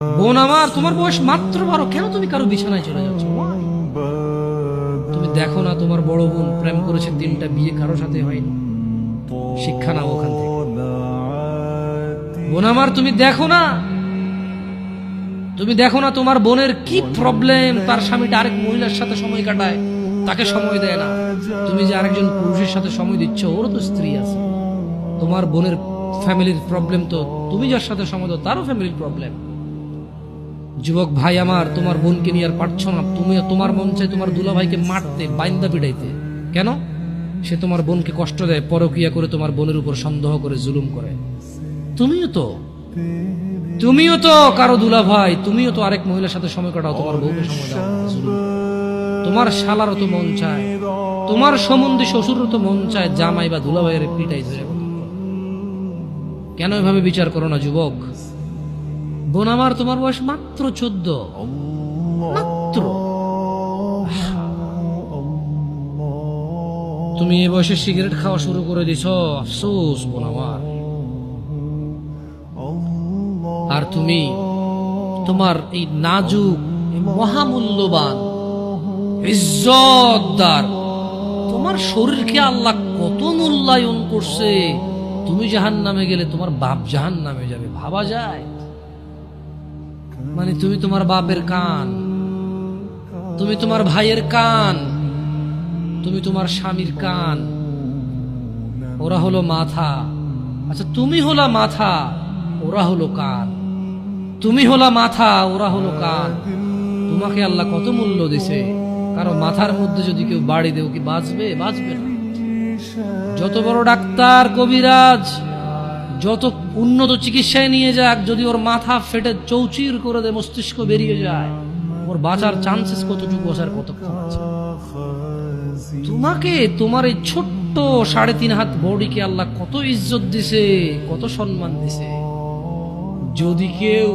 বোন আমার, তোমার বয়স মাত্র 12, কেন তুমি কারো বিছানায় চলে যাচ্ছ? Why? তুমি দেখো না তোমার বড় বোন প্রেম করেছে, 3টা বিয়ে কারো সাথে হয়নি। শিক্ষা নাও ওখান থেকে। বোন আমার, তুমি দেখো না তোমার বোনের কি প্রবলেম, তার স্বামীটা আরেক মহিলার সাথে সময় কাটায়, তাকে সময় দেয় না। তুমি যে আরেকজন পুরুষের সাথে সময় দিচ্ছ, ওরও তো স্ত্রী আছে। তোমার বোনের ফ্যামিলির প্রবলেম তো তুমি যার সাথে সময় দাও তারও ফ্যামিলির প্রবলেম। যুবক ভাই আমার, তোমার বোনকে নিয়ে আর পারছো না, তোমার মন চাই তোমার দুলাভাইকে মারতে, বাইন্দা পিটাইতে। কেন? সে তোমার বোনকে কষ্ট দেয়, পরকিয়া করে তোমার বোনের উপর সন্দেহ করে, জুলুম করে। তুমিও তো কারো দুলাভাই, তুমিও তো আরেক মহিলার সাথে সময় কাটাও, তোমার বউকে সময় দাও, জুলুম। তোমার শালারও তো মন চায়, তোমার সম্বন্ধে শ্বশুরও তো মন চায় জামাই বা দুলাভাইয়ের পিটাই ধরে। কেন এভাবে বিচার করো না যুবক? বোন আমার, তোমার বয়স মাত্র 14, মাত্র। তুমি এ বয়সে সিগারেট খাওয়া শুরু করে দিছ, আফসোস বোন আমার। আর তুমি তোমার এই নাজুক, মহামূল্যবান, ইজ্জতদার তোমার শরীরকে আল্লাহ কত মূল্যায়ন করছে। তুমি জাহান্নামে গেলে তোমার বাপ জাহান্নামে যাবে, ভাবা যায়? মানে তুমি তোমার বাপের কান, তুমি তোমার ভাইয়ের কান, তুমি তোমার স্বামীর কান, ওরা হলো মাথা। আচ্ছা, তুমি হলা মাথা, ওরা হলো কান। তুমি হলা মাথা, ওরা হলো কান। তোমাকে আল্লাহ কত মূল্য দিছে। কারণ মাথার মধ্যে যদি কেউ বাড়ি দেও, কি বাঁচবে? বাঁচবে না। যত বড় ডাক্তার, কবিরাজ, যত উন্নত চিকিৎসায় নিয়ে যাক, যদি ওর মাথা ফেটে চৌচির করে দেয়, মস্তিষ্ক বেরিয়ে যায়, ওর বাঁচার চান্সেস কতটুকু আছে, কতক্ষণ আছে? তোমাকে, তোমার এই ছোট্ট 3.5 হাত বডিকে আল্লাহ কত ইজ্জত দিছে, কত সম্মান দিছে। যদি কেউ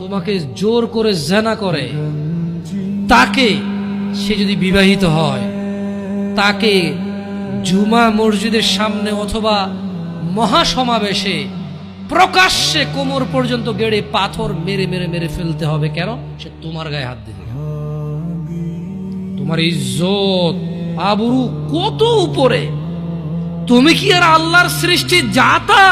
তোমাকে জোর করে জেনা করে, তাকে, সে যদি বিবাহিত হয়, তাকে জুমা মসজিদের সামনে অথবা মহাসমাবেশে প্রকাশ্যে কোমর পর্যন্ত গেড়ে পাথর মেরে মেরে মেরে ফেলতে হবে। কেন? সে তোমার গায়ে হাত দিবে। তোমার ইজ্জত আবরু কত উপরে। তুমি কি আর আল্লাহর সৃষ্টি জাতা?